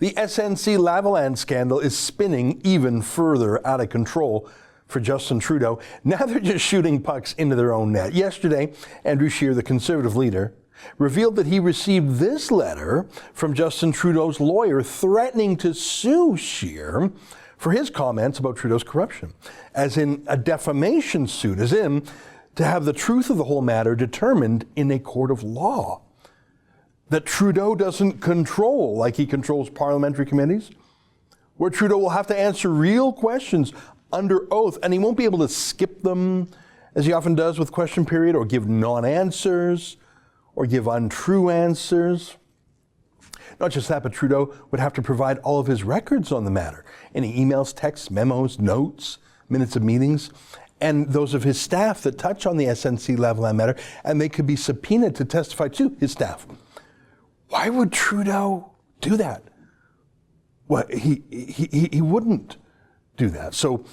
The snc-lavalin scandal is spinning even further out of control for Justin Trudeau. Now they're just shooting pucks into their own net. Yesterday, Andrew Scheer, the Conservative leader, revealed that he received this letter from Justin Trudeau's lawyer threatening to sue Scheer for his comments about Trudeau's corruption, as in a defamation suit, as in to have the truth of the whole matter determined in a court of law. That Trudeau doesn't control like he controls parliamentary committees, where Trudeau will have to answer real questions under oath, and he won't be able to skip them, as he often does with question period, or give non-answers, or give untrue answers. Not just that, but Trudeau would have to provide all of his records on the matter. Any emails, texts, memos, notes, minutes of meetings, and those of his staff that touch on the snc-lavalin matter, and they could be subpoenaed to testify to his staff. Why would Trudeau do that? Well, he wouldn't do that. So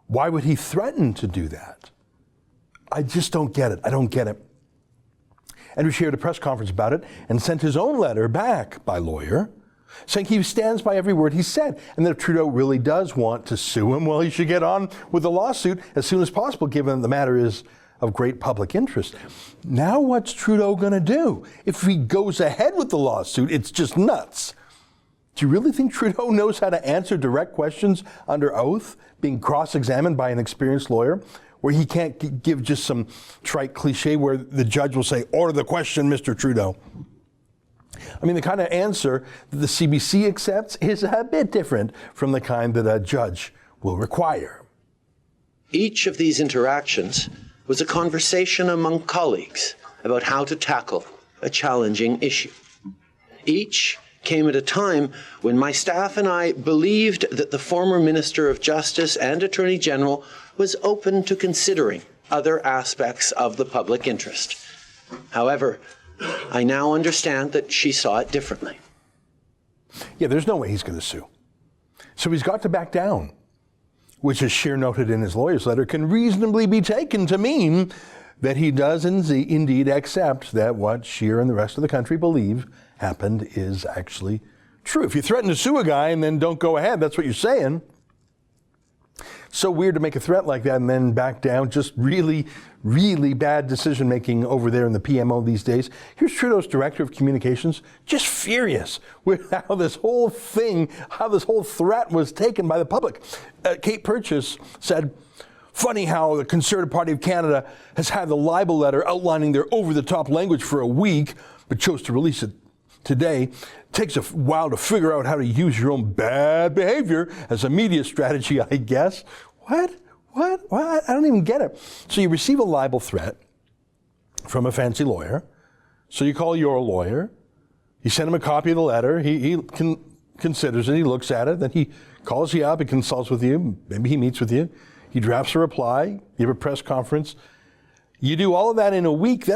why would he threaten to do that? I just don't get it. I don't get it. Andrew Scheer had a press conference about it and sent his own letter back by lawyer saying he stands by every word he said, and that if Trudeau really does want to sue him, well, he should get on with the lawsuit as soon as possible, given the matter is of great public interest. Now what's Trudeau going to do? If he goes ahead with the lawsuit, it's just nuts. Do you really think Trudeau knows how to answer direct questions under oath, being cross-examined by an experienced lawyer, where he can't give just some trite cliche where the judge will say, "Order the question, Mr. Trudeau"? I mean, the kind of answer that the CBC accepts is a bit different from the kind that a judge will require. Each of these interactions was a conversation among colleagues about how to tackle a challenging issue. Each came at a time when my staff and I believed that the former Minister of Justice and Attorney General was open to considering other aspects of the public interest. However, I now understand that she saw it differently. Yeah, there's no way he's going to sue. So he's got to back down, which, as Scheer noted in his lawyer's letter, can reasonably be taken to mean that he does indeed accept that what Scheer and the rest of the country believe happened is actually true. If you threaten to sue a guy and then don't go ahead, that's what you're saying. So weird to make a threat like that and then back down. Just really, really bad decision-making over there in the PMO these days. Here's Trudeau's Director of Communications, just furious with how this whole threat was taken by the public. Kate Purchase said, "Funny how the Conservative Party of Canada has had the libel letter outlining their over-the-top language for a week, but chose to release it today. Takes a while to figure out how to use your own bad behavior as a media strategy, I guess." What? I don't even get it. So you receive a libel threat from a fancy lawyer. So you call your lawyer. You send him a copy of the letter. He considers it. He looks at it. Then he calls you up. He consults with you. Maybe he meets with you. He drafts a reply. You have a press conference. You do all of that in a week.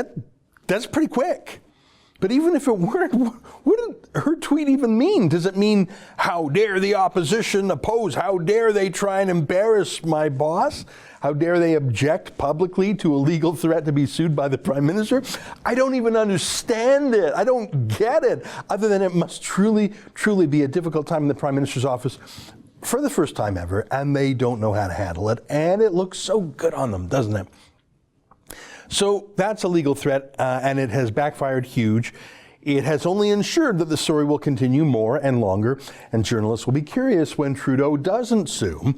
That's pretty quick. But even if it weren't, what did her tweet even mean? Does it mean, how dare the opposition oppose? How dare they try and embarrass my boss? How dare they object publicly to a legal threat to be sued by the Prime Minister? I don't even understand it. I don't get it. Other than it must truly, truly be a difficult time in the Prime Minister's office for the first time ever, and they don't know how to handle it. And it looks so good on them, doesn't it? So that's a legal threat, and it has backfired huge. It has only ensured that the story will continue more and longer, and journalists will be curious when Trudeau doesn't sue.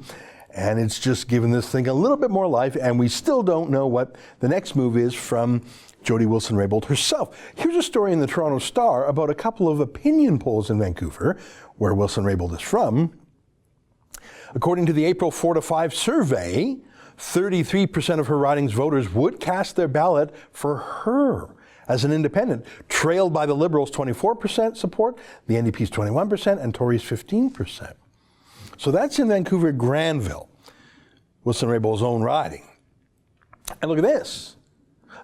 And it's just given this thing a little bit more life, and we still don't know what the next move is from Jody Wilson-Raybould herself. Here's a story in the Toronto Star about a couple of opinion polls in Vancouver, where Wilson-Raybould is from. According to the April 4 to 5 survey, 33% of her riding's voters would cast their ballot for her as an independent, trailed by the Liberals' 24% support, the NDP's 21%, and Tories' 15%. So that's in Vancouver Granville, Wilson-Raybould's own riding. And look at this.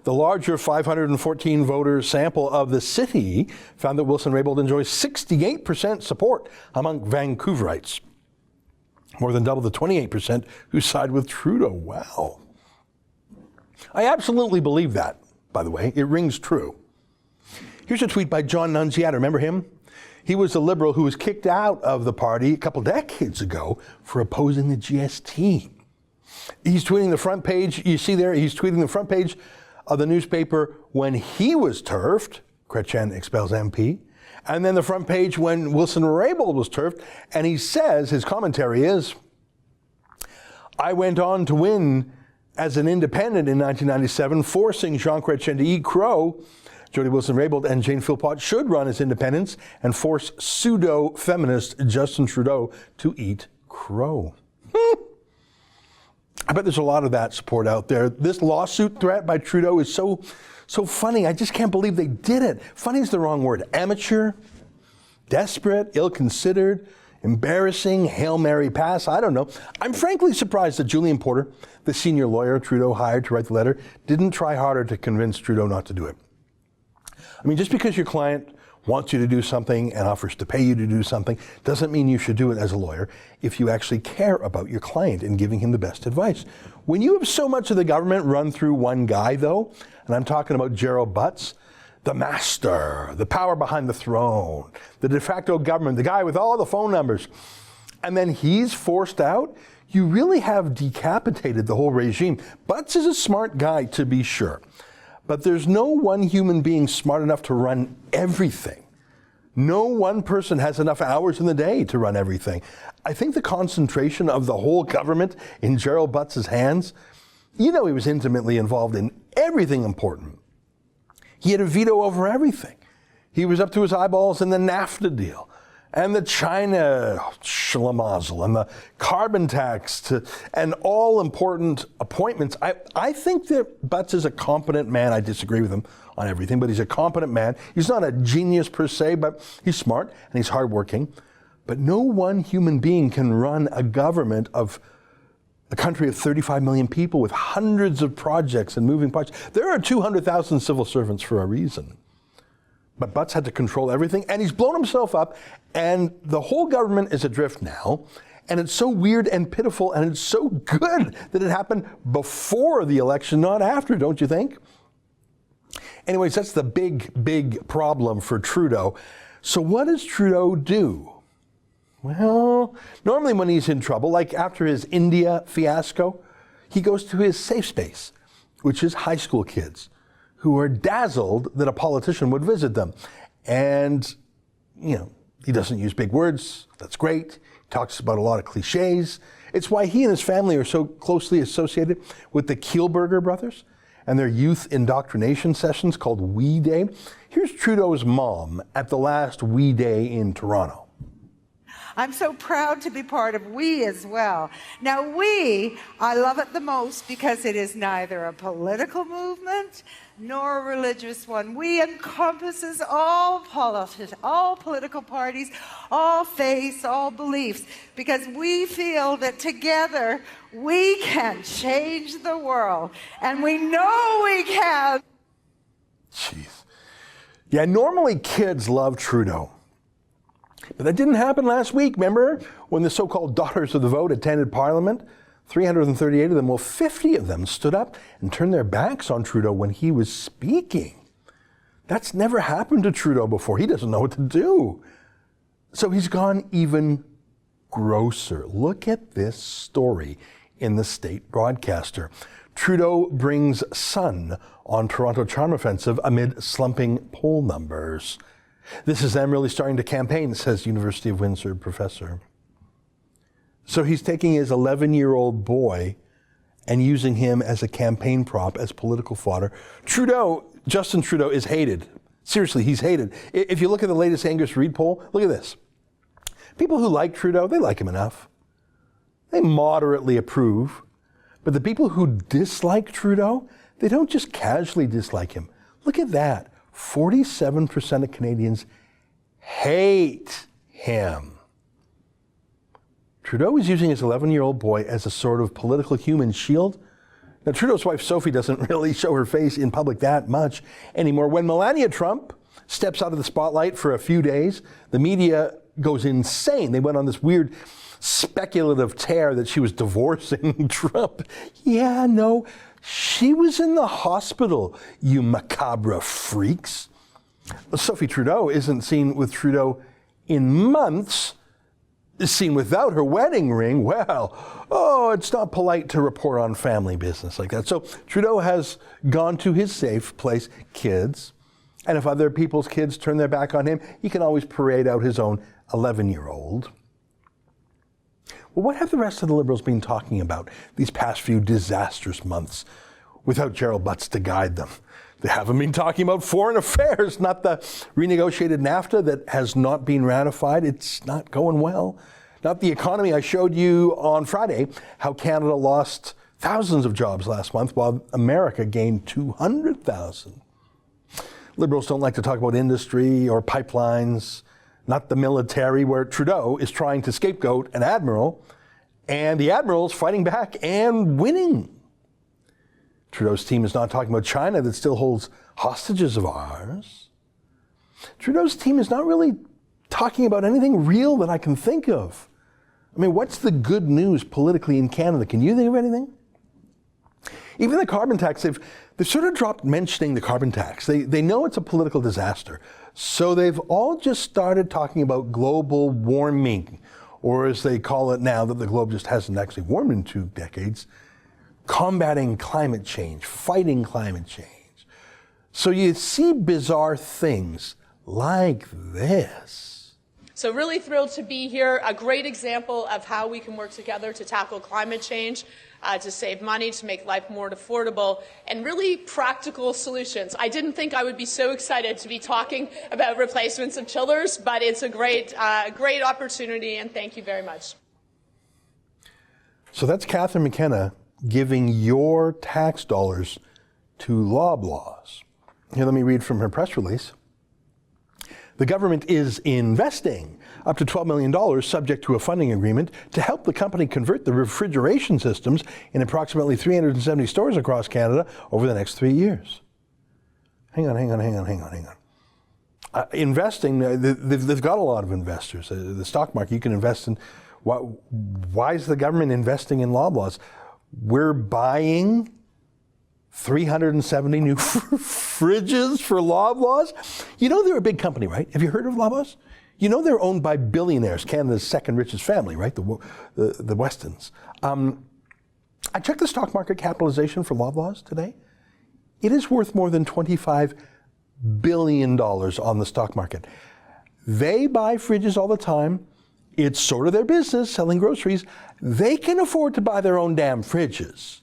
The larger 514 voter sample of the city found that Wilson-Raybould enjoys 68% support among Vancouverites, more than double the 28% who side with Trudeau. Wow. I absolutely believe that, by the way. It rings true. Here's a tweet by John Nunziata. Remember him? He was a Liberal who was kicked out of the party a couple decades ago for opposing the GST. He's tweeting the front page, you see there, he's tweeting the front page of the newspaper when he was turfed, Chrétien expels MP, and then the front page when Wilson-Raybould was turfed, and he says, his commentary is, I went on to win as an independent in 1997, forcing Jean Chrétien to eat crow. Jody Wilson-Raybould and Jane Philpott should run as independents and force pseudo-feminist Justin Trudeau to eat crow. I bet there's a lot of that support out there. This lawsuit threat by Trudeau is so funny. I just can't believe they did it. Funny is the wrong word. Amateur, desperate, ill-considered, embarrassing, Hail Mary pass. I don't know. I'm frankly surprised that Julian Porter, the senior lawyer Trudeau hired to write the letter, didn't try harder to convince Trudeau not to do it. I mean, just because your client wants you to do something and offers to pay you to do something doesn't mean you should do it as a lawyer if you actually care about your client and giving him the best advice. When you have so much of the government run through one guy, though, and I'm talking about Gerald Butts, the master, the power behind the throne, the de facto government, the guy with all the phone numbers, and then he's forced out, you really have decapitated the whole regime. Butts is a smart guy, to be sure. But there's no one human being smart enough to run everything. No one person has enough hours in the day to run everything. I think the concentration of the whole government in Gerald Butts' hands, you know, he was intimately involved in everything important. He had a veto over everything. He was up to his eyeballs in the NAFTA deal and the China schlemazel and the carbon tax and all important appointments. I think that Butts is a competent man. I disagree with him on everything, but he's a competent man. He's not a genius per se, but he's smart and he's hardworking. But no one human being can run a government of a country of 35 million people with hundreds of projects and moving parts. There are 200,000 civil servants for a reason. But Butts had to control everything, and he's blown himself up, and the whole government is adrift now, and it's so weird and pitiful, and it's so good that it happened before the election, not after, don't you think? Anyways, that's the big problem for Trudeau. So what does Trudeau do? Well, normally when he's in trouble, like after his India fiasco, he goes to his safe space, which is high school kids who are dazzled that a politician would visit them. And, you know, he doesn't use big words. That's great. He talks about a lot of cliches. It's why he and his family are so closely associated with the Kielburger brothers and their youth indoctrination sessions called We Day. Here's Trudeau's mom at the last We Day in Toronto. I'm so proud to be part of We as well. Now, We, I love it the most because it is neither a political movement nor a religious one. We encompasses all political parties, all faiths, all beliefs, because we feel that together we can change the world, and we know we can. Jeez. Yeah, normally kids love Trudeau. But that didn't happen last week, remember? When the so-called daughters of the vote attended Parliament, 338 of them, well, 50 of them stood up and turned their backs on Trudeau when he was speaking. That's never happened to Trudeau before. He doesn't know what to do. So he's gone even grosser. Look at this story in the state broadcaster. Trudeau brings sun on Toronto charm offensive amid slumping poll numbers. This is them really starting to campaign, says University of Windsor professor. So he's taking his 11-year-old boy and using him as a campaign prop, as political fodder. Justin Trudeau is hated. Seriously, he's hated. If you look at the latest Angus Reid poll, look at this. People who like Trudeau, they like him enough. They moderately approve. But the people who dislike Trudeau, they don't just casually dislike him. Look at that. 47% of Canadians hate him. Trudeau is using his 11-year-old boy as a sort of political human shield. Now, Trudeau's wife, Sophie, doesn't really show her face in public that much anymore. When Melania Trump steps out of the spotlight for a few days, the media goes insane. They went on this weird speculative tear that she was divorcing Trump. Yeah, no, she was in the hospital, you macabre freaks. Sophie Trudeau isn't seen with Trudeau in months, is seen without her wedding ring. Well, it's not polite to report on family business like that. So Trudeau has gone to his safe place, kids. And if other people's kids turn their back on him, he can always parade out his own 11-year-old. Well, what have the rest of the Liberals been talking about these past few disastrous months without Gerald Butts to guide them? They haven't been talking about foreign affairs, not the renegotiated NAFTA that has not been ratified. It's not going well. Not the economy. I showed you on Friday how Canada lost thousands of jobs last month while America gained 200,000. Liberals don't like to talk about industry or pipelines, not the military, where Trudeau is trying to scapegoat an admiral, and the admiral's fighting back and winning. Trudeau's team is not talking about China that still holds hostages of ours. Trudeau's team is not really talking about anything real that I can think of. I mean, what's the good news politically in Canada? Can you think of anything? Even the carbon tax, they've sort of dropped mentioning the carbon tax. They know it's a political disaster. So they've all just started talking about global warming, or as they call it now that the globe just hasn't actually warmed in 2 decades, combating climate change, fighting climate change. So you see bizarre things like this. So really thrilled to be here. A great example of how we can work together to tackle climate change, to save money, to make life more affordable, and really practical solutions. I didn't think I would be so excited to be talking about replacements of chillers, but it's a great opportunity, and thank you very much. So that's Catherine McKenna giving your tax dollars to Loblaws. Here, let me read from her press release. The government is investing up to $12 million, subject to a funding agreement, to help the company convert the refrigeration systems in approximately 370 stores across Canada over the next 3 years. Hang on. Investing, they've got a lot of investors. The stock market, you can invest in. Why is the government investing in Loblaws? We're buying 370 new fridges for Loblaws. You know they're a big company, right? Have you heard of Loblaws? You know they're owned by billionaires, Canada's second richest family, right? The Westons. I checked the stock market capitalization for Loblaws today. It is worth more than $25 billion on the stock market. They buy fridges all the time. It's sort of their business, selling groceries. They can afford to buy their own damn fridges.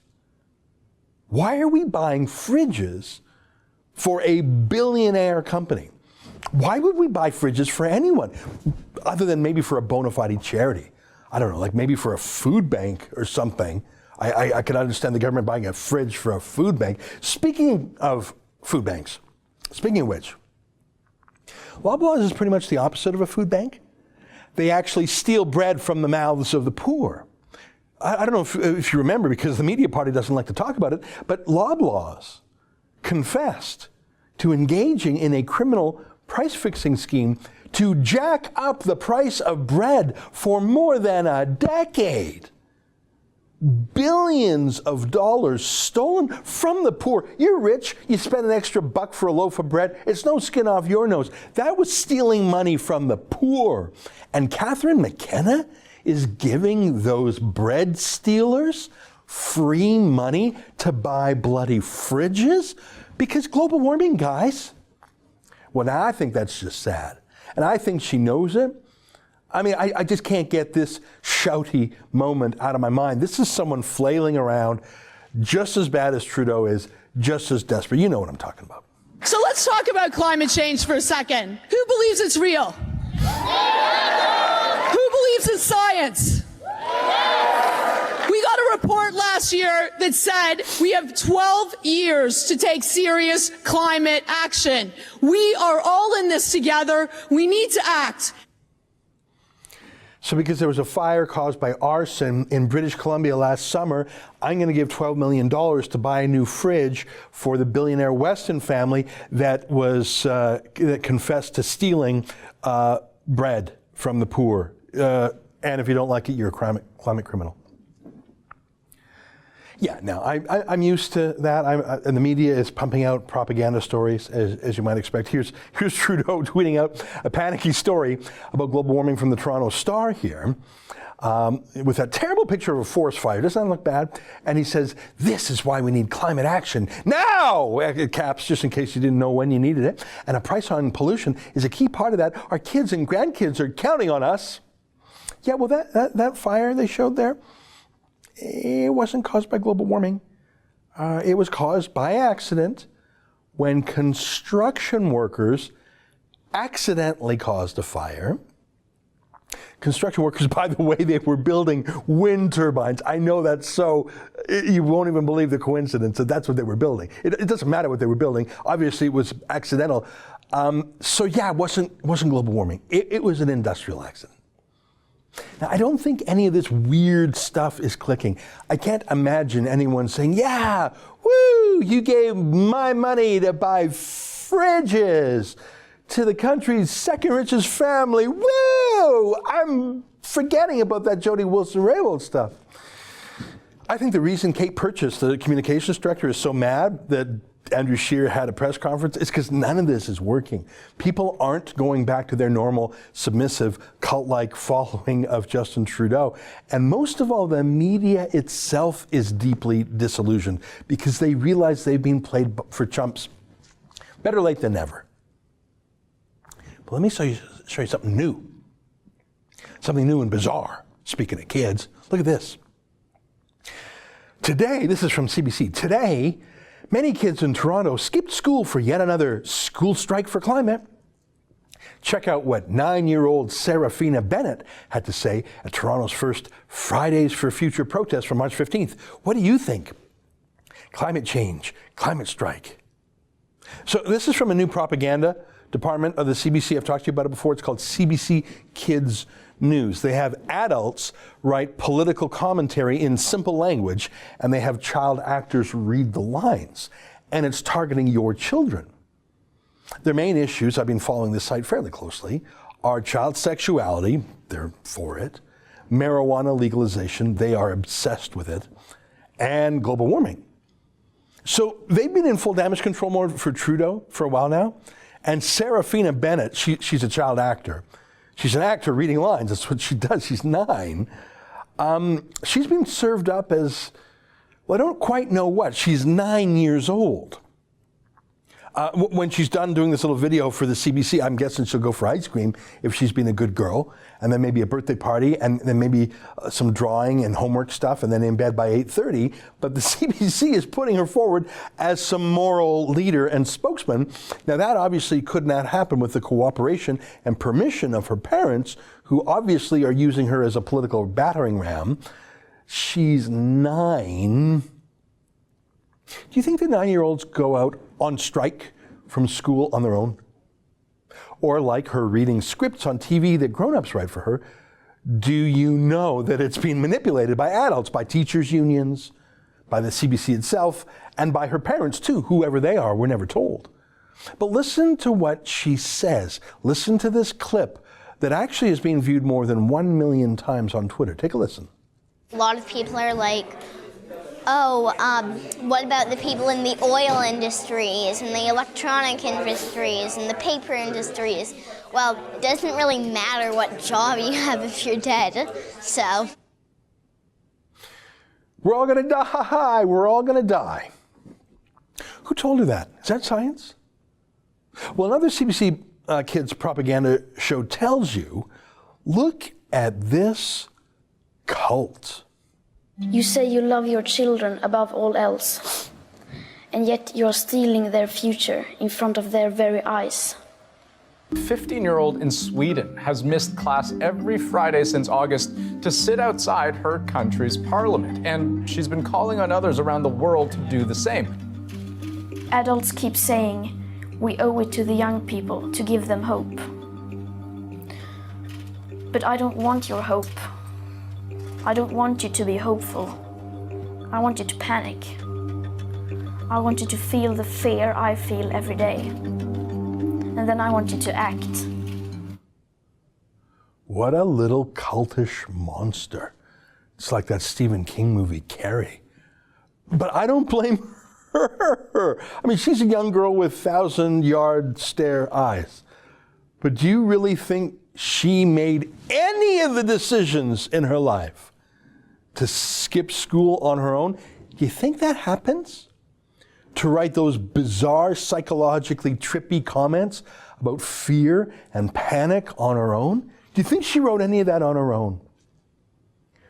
Why are we buying fridges for a billionaire company? Why would we buy fridges for anyone, other than maybe for a bona fide charity? I don't know, like maybe for a food bank or something. I can understand the government buying a fridge for a food bank. Speaking of food banks, speaking of which, Loblaws is pretty much the opposite of a food bank. They actually steal bread from the mouths of the poor. I don't know if you remember, because the media party doesn't like to talk about it, but Loblaws confessed to engaging in a criminal price-fixing scheme to jack up the price of bread for more than a decade. Billions of dollars stolen from the poor. You're rich, you spend an extra $1 for a loaf of bread, it's no skin off your nose. That was stealing money from the poor. And Catherine McKenna is giving those bread stealers free money to buy bloody fridges? Because global warming, guys. Well, now I think that's just sad. And I think she knows it. I mean, I just can't get this shouty moment out of my mind. This is someone flailing around just as bad as Trudeau is, just as desperate. You know what I'm talking about. So let's talk about climate change for a second. Who believes it's real? Who believes in science? We got a report last year that said we have 12 years to take serious climate action. We are all in this together. We need to act. So because there was a fire caused by arson in British Columbia last summer, I'm going to give $12 million to buy a new fridge for the billionaire Weston family that was that confessed to stealing bread from the poor. And if you don't like it, you're a climate criminal. Yeah, no, I'm used to that. And the media is pumping out propaganda stories, as you might expect. Here's Trudeau tweeting out a panicky story about global warming from the Toronto Star here, with that terrible picture of a forest fire. Doesn't that look bad? And he says, this is why we need climate action now! Caps, just in case you didn't know when you needed it. And a price on pollution is a key part of that. Our kids and grandkids are counting on us. Yeah, well, that fire they showed there, it wasn't caused by global warming. It was caused by accident when construction workers accidentally caused a fire. Construction workers, by the way, they were building wind turbines. I know that's so, you won't even believe the coincidence that that's what they were building. It doesn't matter what they were building. Obviously, it was accidental. So yeah, it wasn't global warming. It was an industrial accident. Now, I don't think any of this weird stuff is clicking. I can't imagine anyone saying, yeah, woo, you gave my money to buy fridges to the country's second richest family. Woo! I'm forgetting about that Jody Wilson-Raybould stuff. I think the reason Kate Purchase, the communications director, is so mad that Andrew Scheer had a press conference is because none of this is working. People aren't going back to their normal, submissive, cult-like following of Justin Trudeau. And most of all, the media itself is deeply disillusioned because they realize they've been played for chumps. Better late than never. But let me show you something new. Something new and bizarre. Speaking of kids, look at this. Today, this is from CBC. Today, many kids in Toronto skipped school for yet another school strike for climate. Check out what 9-year-old Serafina Bennett had to say at Toronto's first Fridays for Future protest from March 15th. What do you think? Climate change, climate strike. So this is from a new propaganda department of the CBC. I've talked to you about it before. It's called CBC Kids News. They have adults write political commentary in simple language, and they have child actors read the lines. And it's targeting your children. Their main issues, I've been following this site fairly closely, are child sexuality, they're for it, marijuana legalization, they are obsessed with it, and global warming. So they've been in full damage control mode for Trudeau for a while now. And Serafina Bennett, she's a child actor. She's an actor reading lines. That's what she does. She's 9. She's been served up as, well, I don't quite know what. She's 9 years old. When she's done doing this little video for the CBC, I'm guessing she'll go for ice cream if she's been a good girl, and then maybe a birthday party, and then maybe some drawing and homework stuff, and then in bed by 8:30. But the CBC is putting her forward as some moral leader and spokesman. Now that obviously could not happen with the cooperation and permission of her parents, who obviously are using her as a political battering ram. She's 9. Do you think the 9-year-olds go out on strike from school on their own? Or like her reading scripts on TV that grown-ups write for her, do you know that it's being manipulated by adults, by teachers' unions, by the CBC itself, and by her parents too, whoever they are, we're never told. But listen to what she says. Listen to this clip that actually is being viewed more than 1 million times on Twitter. Take a listen. A lot of people are like, what about the people in the oil industries and the electronic industries and the paper industries? Well, it doesn't really matter what job you have if you're dead, so. We're all gonna die, we're all gonna die. Who told her that? Is that science? Well, another CBC Kids propaganda show tells you, look at this cult. You say you love your children above all else, and yet you're stealing their future in front of their very eyes. A 15-year-old in Sweden has missed class every Friday since August to sit outside her country's parliament, and she's been calling on others around the world to do the same. Adults keep saying, we owe it to the young people to give them hope. But I don't want your hope. I don't want you to be hopeful. I want you to panic. I want you to feel the fear I feel every day. And then I want you to act. What a little cultish monster. It's like that Stephen King movie, Carrie. But I don't blame her. I mean, she's a young girl with 1,000-yard stare eyes. But do you really think she made any of the decisions in her life to skip school on her own? Do you think that happens? To write those bizarre, psychologically trippy comments about fear and panic on her own? Do you think she wrote any of that on her own?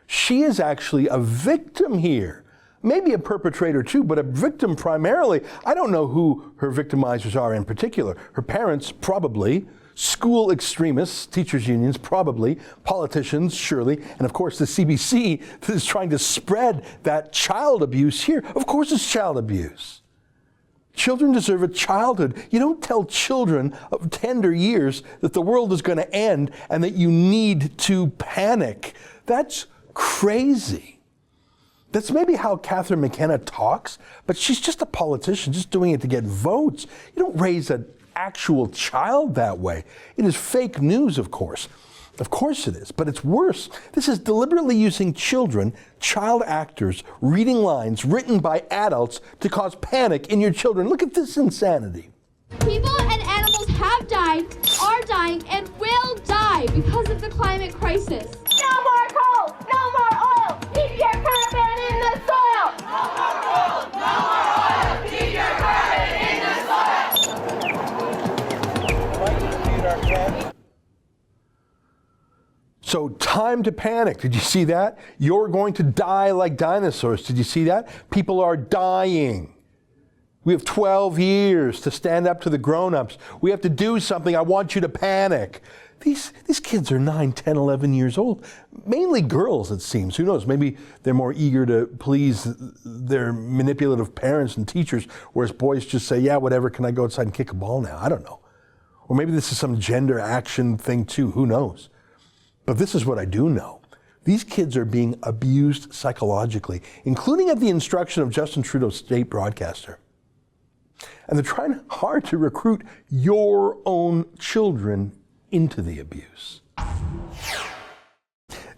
She is actually a victim here. Maybe a perpetrator too, but a victim primarily. I don't know who her victimizers are in particular. Her parents, probably. School extremists, teachers' unions, probably. Politicians, surely. And of course the CBC that is trying to spread that child abuse here. Of course it's child abuse. Children deserve a childhood. You don't tell children of tender years that the world is going to end and that you need to panic. That's crazy. That's maybe how Catherine McKenna talks, but she's just a politician, just doing it to get votes. You don't raise an actual child that way. It is fake news, of course. Of course it is, but it's worse. This is deliberately using children, child actors, reading lines written by adults to cause panic in your children. Look at this insanity. People and animals have died, are dying, and will die because of the climate crisis. No more coal! No more oil! Keep your carbon in the soil! No more coal! No more oil! Keep your carbon in the soil! So, time to panic. Did you see that? You're going to die like dinosaurs. Did you see that? People are dying. We have 12 years to stand up to the grown-ups. We have to do something. I want you to panic. These kids are 9, 10, 11 years old. Mainly girls, it seems. Who knows? Maybe they're more eager to please their manipulative parents and teachers, whereas boys just say, yeah, whatever, can I go outside and kick a ball now? I don't know. Or maybe this is some gender action thing too. Who knows? But this is what I do know. These kids are being abused psychologically, including at the instruction of Justin Trudeau's state broadcaster. And they're trying hard to recruit your own children into the abuse.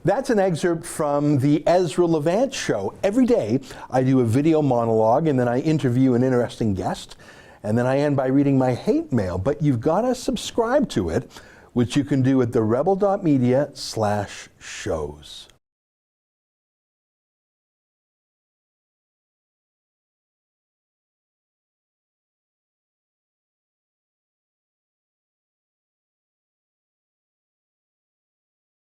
That's an excerpt from the Ezra Levant show. Every day I do a video monologue and then I interview an interesting guest and then I end by reading my hate mail. But you've got to subscribe to it, which you can do at therebel.media/shows.